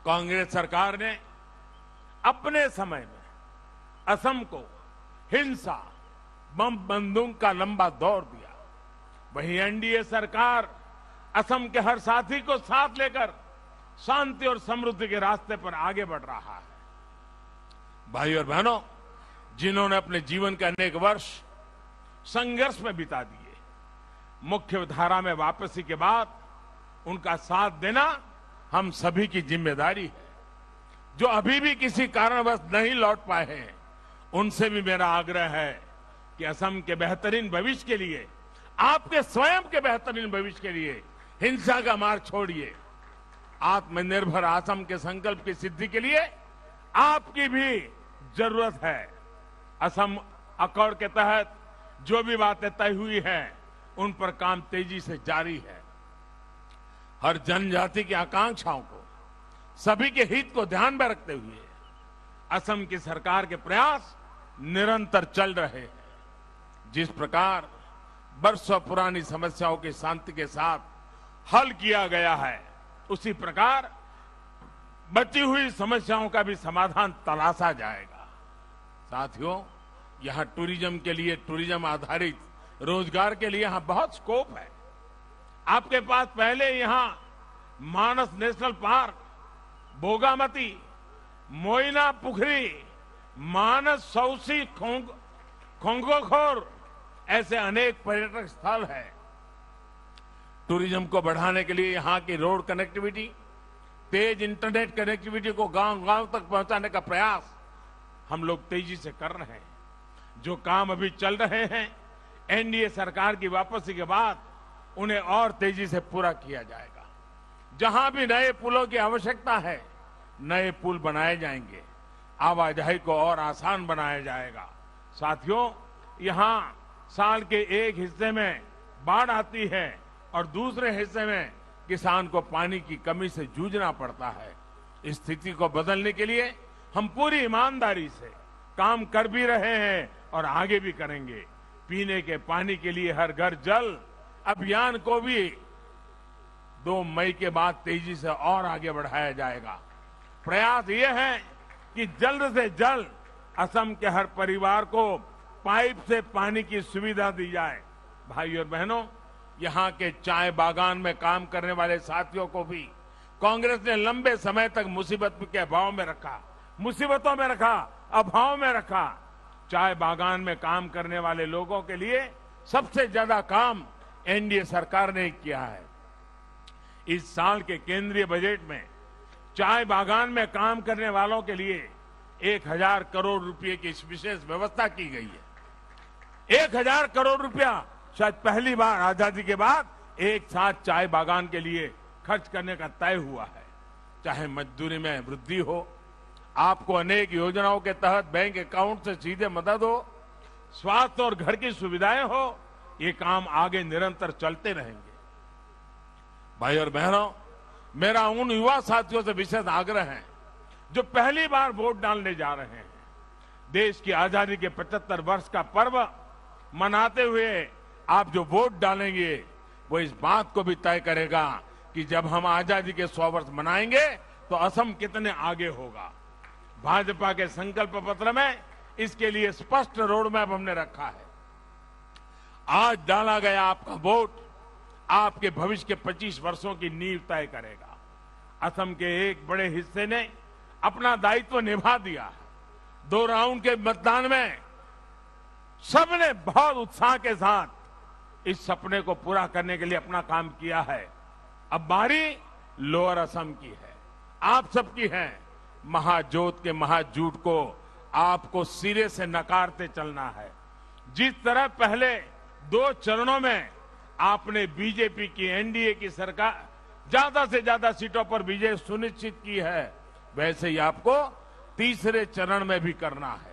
कांग्रेस सरकार ने अपने समय में असम को हिंसा, बम बंदूक का लंबा दौर दिया। वहीं एनडीए सरकार असम के हर साथी को साथ लेकर शांति और समृद्धि के रास्ते पर आगे बढ़ रहा है। भाई और बहनों, जिन्होंने अपने जीवन के अनेक वर्ष संघर्ष में बिता दिए, मुख्य धारा में वापसी के बाद उनका साथ देना हम सभी की जिम्मेदारी है। जो अभी भी किसी कारणवश नहीं लौट पाए हैं, उनसे भी मेरा आग्रह है कि असम के बेहतरीन भविष्य के लिए, आपके स्वयं के बेहतरीन भविष्य के लिए हिंसा का मार्ग छोड़िए। आत्मनिर्भर असम के संकल्प की सिद्धि के लिए आपकी भी जरूरत है। असम अकॉर्ड के तहत जो भी बातें तय हुई हैं, उन पर काम तेजी से जारी है। हर जनजाति की आकांक्षाओं को, सभी के हित को ध्यान में रखते हुए असम की सरकार के प्रयास निरंतर चल रहे हैं। जिस प्रकार बरसों पुरानी समस्याओं की शांति के साथ हल किया गया है, उसी प्रकार बची हुई समस्याओं का भी समाधान तलाशा जाएगा। साथियों, यहां टूरिज्म के लिए, टूरिज्म आधारित रोजगार के लिए यहां बहुत स्कोप है। आपके पास पहले यहां मानस नेशनल पार्क, बोगामती, मोइना पुखरी, मानस सौसी, खोंगोखोर ऐसे अनेक पर्यटक स्थल हैं। टूरिज्म को बढ़ाने के लिए यहां की रोड कनेक्टिविटी, तेज इंटरनेट कनेक्टिविटी को गांव-गांव तक पहुंचाने का प्रयास हम लोग तेजी से कर रहे हैं। जो काम अभी चल रहे हैं, एनडीए सरकार की वापसी के बाद उन्हें और तेजी से पूरा किया जाएगा। जहां भी नए पुलों की आवश्यकता है, नए पुल बनाए जाएंगे, आवाजाही को और आसान बनाया जाएगा। साथियों, यहां साल के एक हिस्से में बाढ़ आती है और दूसरे हिस्से में किसान को पानी की कमी से जूझना पड़ता है। इस स्थिति को बदलने के लिए हम पूरी ईमानदारी से काम कर भी रहे हैं और आगे भी करेंगे। पीने के पानी के लिए हर घर जल अभियान को भी 2 मई के बाद तेजी से और आगे बढ़ाया जाएगा। प्रयास ये है कि जल्द से जल्द असम के हर परिवार को पाइप से पानी की सुविधा दी जाए। भाई और बहनों, यहां के चाय बागान में काम करने वाले साथियों को भी कांग्रेस ने लंबे समय तक मुसीबतों में रखा, अभाव में रखा। चाय बागान में काम करने वाले लोगों के लिए सबसे ज्यादा काम एनडीए सरकार ने किया है। इस साल के केंद्रीय बजट में चाय बागान में काम करने वालों के लिए 1000 करोड़ रुपए की विशेष व्यवस्था की गई है। 1000 करोड़ रुपया शायद पहली बार आजादी के बाद एक साथ चाय बागान के लिए खर्च करने का तय हुआ है। चाहे मजदूरी में वृद्धि हो, आपको अनेक योजनाओं के तहत बैंक अकाउंट से सीधे मदद हो, स्वास्थ्य और घर की सुविधाएं हो, ये काम आगे निरंतर चलते रहेंगे। भाई और बहनों, मेरा उन युवा साथियों से विशेष आग्रह है जो पहली बार वोट डालने जा रहे हैं। देश की आजादी के 75 वर्ष का पर्व मनाते हुए आप जो वोट डालेंगे, वो इस बात को भी तय करेगा कि जब हम आजादी के 100 वर्ष मनाएंगे तो असम कितने आगे होगा। भाजपा के संकल्प पत्र में इसके लिए स्पष्ट रोड मैप हमने रखा है। आज डाला गया आपका वोट आपके भविष्य के 25 वर्षों की नींव तय करेगा। असम के एक बड़े हिस्से ने अपना दायित्व निभा दिया है। 2 राउंड के मतदान में सबने बहुत उत्साह के साथ इस सपने को पूरा करने के लिए अपना काम किया है। अब बारी लोअर असम की है, आप सबकी है। महाजोत के महाजूट को आपको सिरे से नकारते चलना है। जिस तरह पहले 2 चरणों में आपने बीजेपी की, एनडीए की सरकार ज्यादा से ज्यादा सीटों पर विजय सुनिश्चित की है, वैसे ही आपको तीसरे चरण में भी करना है।